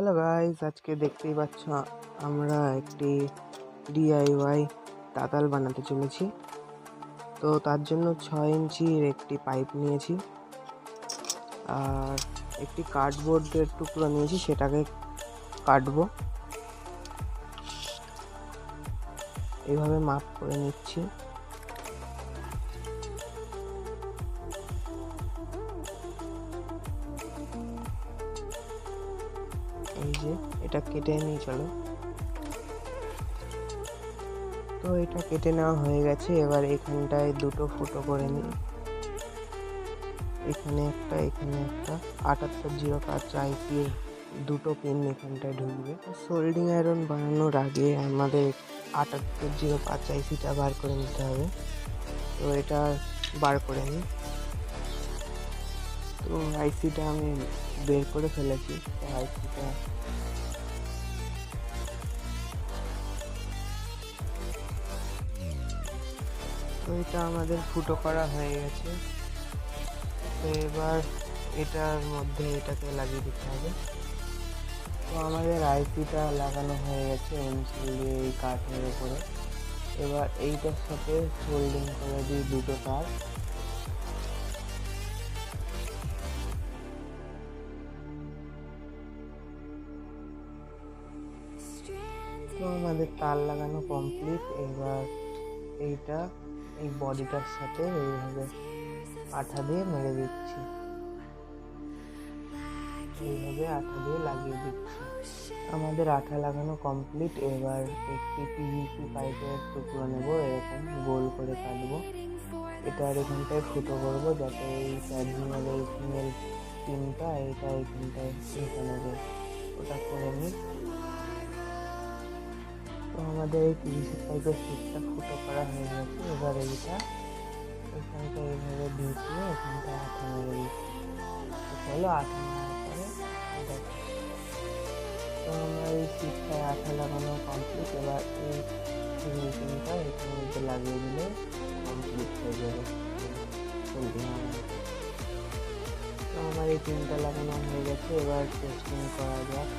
Hello guys, আজকে দেখতেই পাচ্ছ আমরা একটি ডিআইওয়াই তাতাল বানাতে চলেছি। তো তার জন্য 6 ইঞ্চির একটি পাইপ নিয়েছি আর একটি কার্ডবোর্ডের টুকরো নিয়েছি, সেটাকে কাটবো। এইভাবে মাপ করে নিচ্ছি। এই যে এটা কেটে নিই, চলো। তো এটা কেটে নেওয়া হয়ে গেছে। এবার এখানটায় দুটো ফুটো করে নিই, এখানে একটা এখানে একটা। 7805 আইপির দুটো পিন এখানটায় ঢুকবে। সোল্ডিং আয়রন বানানোর আগে আমাদের 7805 আইসিটা বার করে নিতে হবে। তো এটা বার করে নিই। তো আইসিটা আমি বের করে ফেলেছি। তো এটা আমাদের ফুটো করা হয়ে গেছে। তো এবার এটার মধ্যে এটাকে লাগিয়ে দিতে হবে। তো আমাদের আইসিটা লাগানো হয়ে গেছে এমসিল দিয়ে এই কাঠের উপরে। এবার এইটার সাথে সোল্ডিং করে দিই দুটো তার। তো আমাদের তার লাগানো কমপ্লিট। এবার এইটা এই বডিটার সাথে এইভাবে আঠা দিয়ে মেরে দিচ্ছি, এইভাবে আঠা দিয়ে লাগিয়ে দিচ্ছি। আমাদের আঠা লাগানো কমপ্লিট। এবার একটি পিভিসি পাইপের টুকরো নেব, এরকম গোল করে কাটবো। এটার এখানটায় ফুটো করবো যাতে এই চার্জিংয়ের এই ফিমেল পিনটা এটা এইখানটায় ঢুকে নেবে, ওটা করে নিই। তো আমাদের এই পিভিসি পাইপের সিটটা ফুটো করা হয়ে গেছে। এবার এইটা এখানটা এইভাবে ঢুকিয়ে এখানটা আঠা মেরে দিচ্ছি। চলো আঠা মারার পরে দেখো। তো আমার এই সিটটায় আঠা লাগানো কমপ্লিট। এবার এই ফিমেল পিনটা এখানে মধ্যে লাগিয়ে দিলে কমপ্লিট হয়ে যাবে। তো আমার এই পিনটা লাগানো হয়ে গেছে। এবার টেস্টিং করা যাক।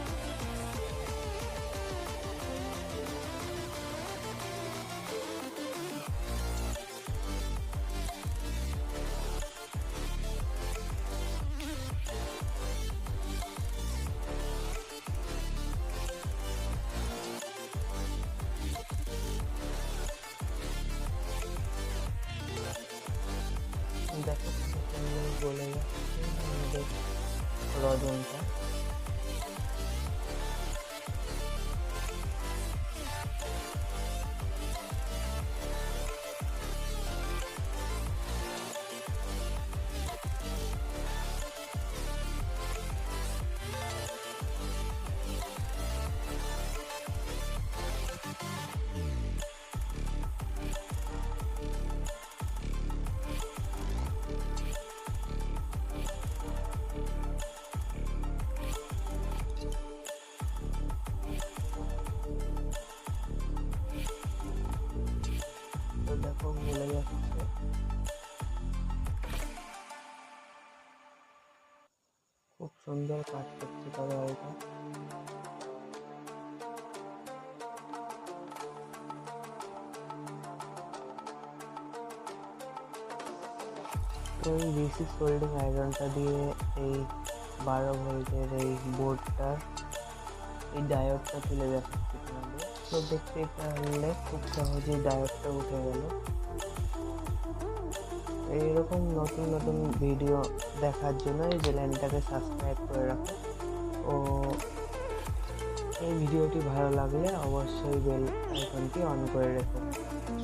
দেখো বলে যাচ্ছে আমাদের রজনটা। তো দেখো বলে যাচ্ছে। খুব সুন্দর কাজ করছে তবে এটা। তো এই বেসিক সোল্ডিং আয়রনটা দিয়ে এই 12 ভোল্টের এই বোর্ডটার এই ডায়োডটা তুলে দেখাচ্ছি তোমাদের। তো দেখতে পারলে খুব সহজেই ডায়োডটা উঠে গেল। এইরকম নতুন নতুন ভিডিও দেখার জন্য এই চ্যানেলটাকে সাবস্ক্রাইব করে রাখো। ও এই ভিডিওটি ভালো লাগলে অবশ্যই বেল আইকনটি অন করে রেখো।